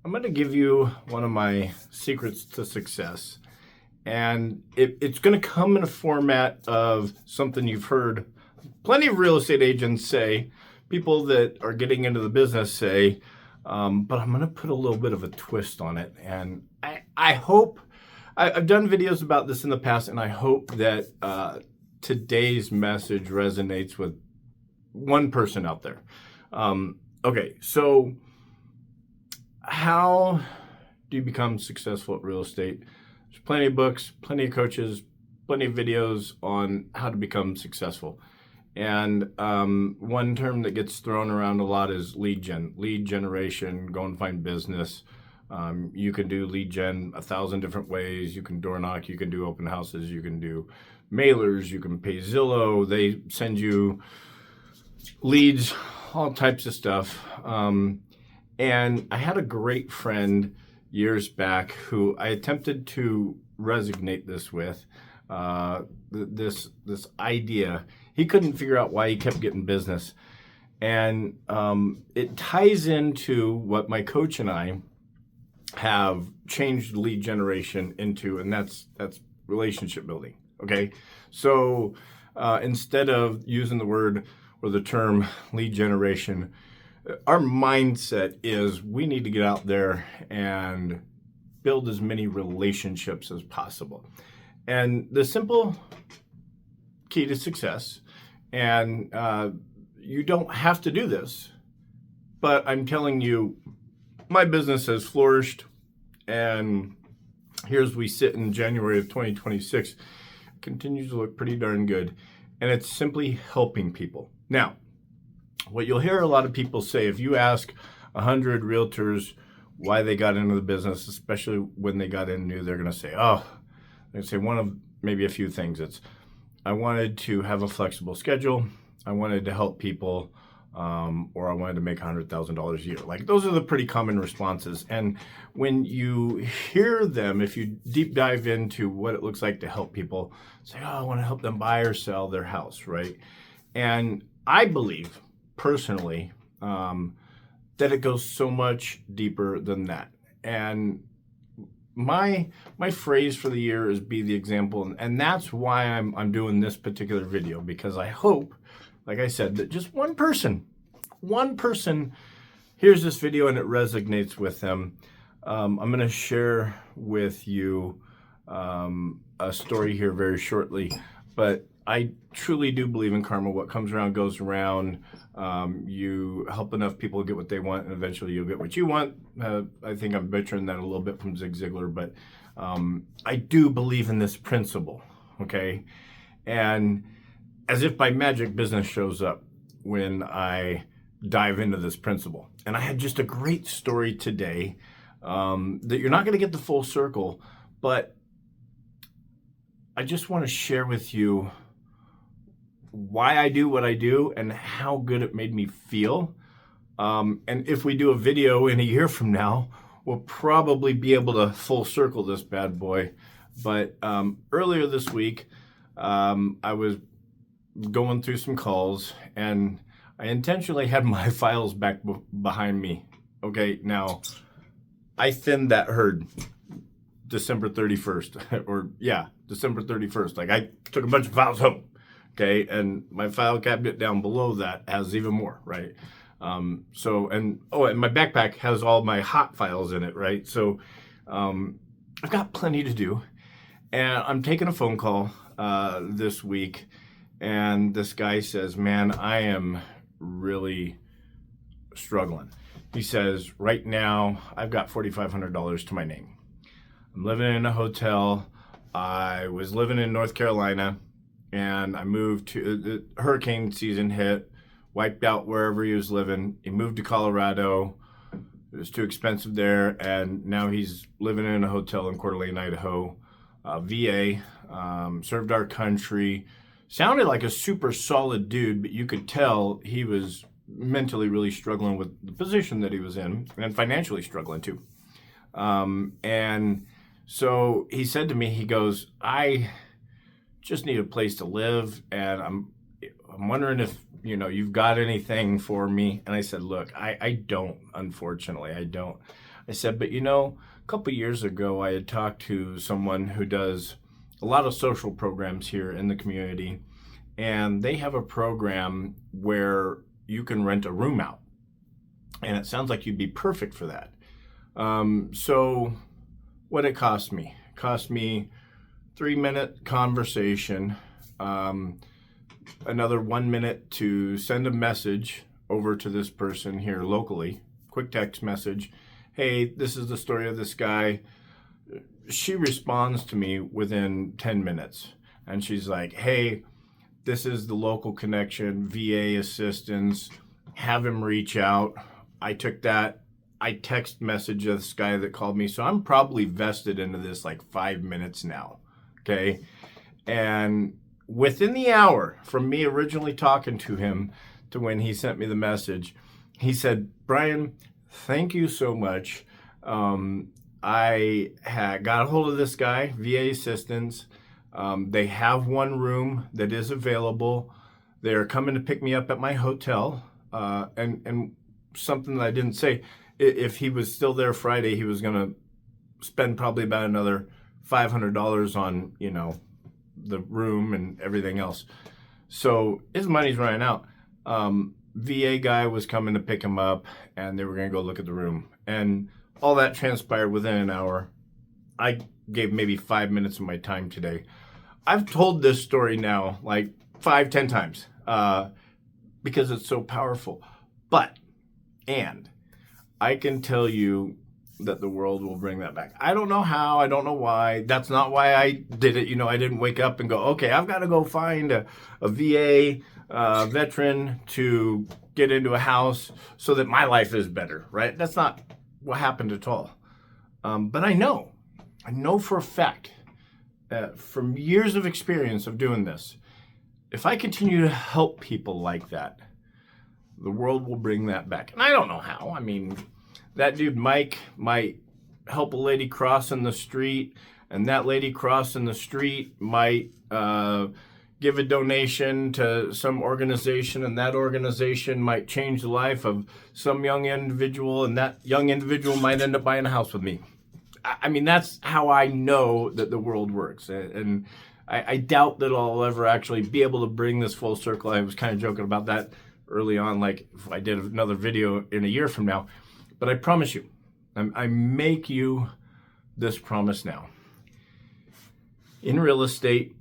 I'm going to give you one of my secrets to success. And it's going to come in a format of something you've heard plenty of real estate agents say, people that are getting into the business say, but I'm going to put a little bit of a twist on it. And I hope, I've done videos about this in the past, and I hope that today's message resonates with one person out there. Okay, so how do you become successful at real estate? There's plenty of books, plenty of coaches, plenty of videos on how to become successful. And one term that gets thrown around a lot is lead generation, go and find business. You can do lead gen 1,000 different ways. You can door knock, you can do open houses, you can do mailers, you can pay Zillow. They send you leads, all types of stuff. And I had a great friend years back who I attempted to resonate this with, this idea. He couldn't figure out why he kept getting business. And it ties into what my coach and I have changed lead generation into, and that's relationship building. Okay. So instead of using the word or the term lead generation, our mindset is we need to get out there and build as many relationships as possible. And the simple key to success, and you don't have to do this, but I'm telling you, my business has flourished, and here's we sit in January of 2026, continues to look pretty darn good, and it's simply helping people. Now, what you'll hear a lot of people say, if you ask 100 realtors why they got into the business, especially when they got in new, they're going to say, one of maybe a few things. It's, I wanted to have a flexible schedule. I wanted to help people, or I wanted to make $100,000 a year. Like, those are the pretty common responses. And when you hear them, if you deep dive into what it looks like to help people, say, I want to help them buy or sell their house, right? And I believe personally that it goes so much deeper than that. And my phrase for the year is be the example, and that's why I'm doing this particular video, because I hope, like I said, that just one person hears this video and it resonates with them. I'm going to share with you a story here very shortly, but I truly do believe in karma. What comes around goes around. You help enough people get what they want, and eventually you'll get what you want. I think I'm butchering that a little bit from Zig Ziglar, but I do believe in this principle, okay? And as if by magic, business shows up when I dive into this principle. And I had just a great story today that you're not going to get the full circle, but I just want to share with you why I do what I do and how good it made me feel. And if we do a video in a year from now, we'll probably be able to full circle this bad boy. But earlier this week, I was going through some calls, and I intentionally had my files back behind me. Okay, now I thinned that herd December 31st, or December 31st. Like, I took a bunch of files home. Okay, and my file cabinet down below that has even more, right? And my backpack has all my hot files in it, right? So I've got plenty to do, and I'm taking a phone call this week, and this guy says, man, I am really struggling. He says, right now, I've got $4,500 to my name. I'm living in a hotel. I was living in North Carolina, and I moved to, the hurricane season hit, wiped out wherever he was living. He moved to Colorado. It was too expensive there, and now he's living in a hotel in Coeur d'Alene, Idaho. VA, served our country. Sounded like a super solid dude, but you could tell he was mentally really struggling with the position that he was in, and financially struggling too. And so he said to me, he goes, I just need a place to live, and I'm wondering if, you've got anything for me. And I said, look, I don't, unfortunately, I don't. I said, but a couple years ago, I had talked to someone who does a lot of social programs here in the community, and they have a program where you can rent a room out. And it sounds like you'd be perfect for that. So what it cost me? It cost me 3-minute conversation, another 1 minute to send a message over to this person here locally, quick text message. Hey, this is the story of this guy. She responds to me within 10 minutes. And she's like, hey, this is the local connection, VA assistance, have him reach out. I took that. I text messaged this guy that called me. So I'm probably vested into this like 5 minutes now. Okay. And within the hour from me originally talking to him to when he sent me the message, he said, Brian, thank you so much. I had got a hold of this guy, VA assistance. They have one room that is available. They're coming to pick me up at my hotel. And something that I didn't say, if he was still there Friday, he was going to spend probably about another $500 on, the room and everything else. So his money's running out. VA guy was coming to pick him up, and they were going to go look at the room. And all that transpired within an hour. I gave maybe 5 minutes of my time today. I've told this story now like 5-10 times because it's so powerful. And I can tell you that the world will bring that back. I don't know how. I don't know why. That's not why I did it. I didn't wake up and go, okay, I've got to go find a VA veteran to get into a house so that my life is better, right? That's not what happened at all. But I know for a fact, from years of experience of doing this, if I continue to help people like that, the world will bring that back. And I don't know how. I mean, that dude Mike might help a lady crossing the street, and that lady crossing the street might give a donation to some organization, and that organization might change the life of some young individual, and that young individual might end up buying a house with me. I mean, that's how I know that the world works. And I doubt that I'll ever actually be able to bring this full circle. I was kind of joking about that early on, like if I did another video in a year from now. But I promise you, I make you this promise now. In real estate,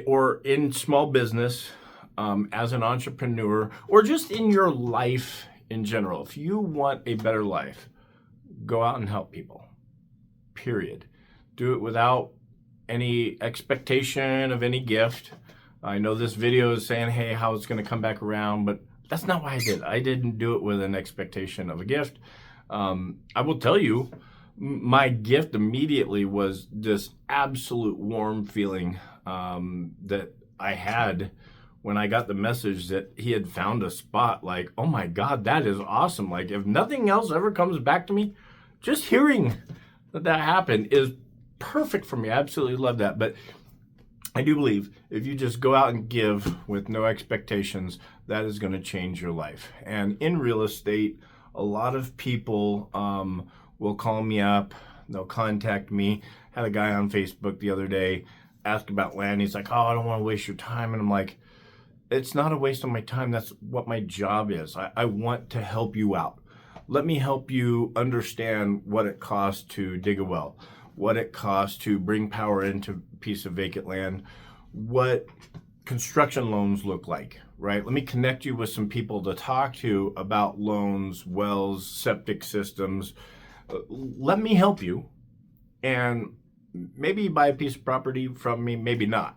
or in small business, as an entrepreneur, or just in your life in general, if you want a better life, go out and help people. Period. Do it without any expectation of any gift. I know this video is saying, hey, how it's going to come back around, but that's not why I did it. I didn't do it with an expectation of a gift. I will tell you, my gift immediately was this absolute warm feeling that I had when I got the message that he had found a spot. Like, oh my God, that is awesome. Like, if nothing else ever comes back to me, just hearing that happened is perfect for me. I absolutely love that. But I do believe if you just go out and give with no expectations, that is going to change your life. And in real estate, a lot of people will call me up. They'll contact me. Had a guy on Facebook the other day ask about land. He's like, oh, I don't want to waste your time. And I'm like, it's not a waste of my time. That's what my job is. I want to help you out. Let me help you understand what it costs to dig a well, what it costs to bring power into a piece of vacant land, what construction loans look like, right? Let me connect you with some people to talk to about loans, wells, septic systems. Let me help you, and maybe buy a piece of property from me, maybe not.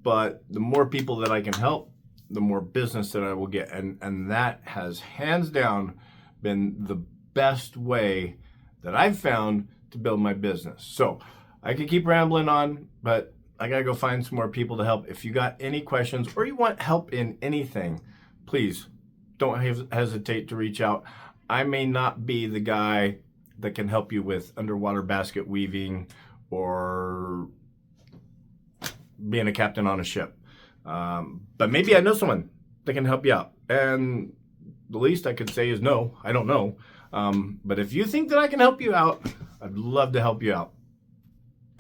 But the more people that I can help, the more business that I will get. And that has hands down been the best way that I've found to build my business. So I could keep rambling on, but I gotta go find some more people to help. If you got any questions or you want help in anything, please don't hesitate to reach out. I may not be the guy that can help you with underwater basket weaving or being a captain on a ship. But maybe I know someone that can help you out. And the least I could say is no, I don't know. But if you think that I can help you out, I'd love to help you out.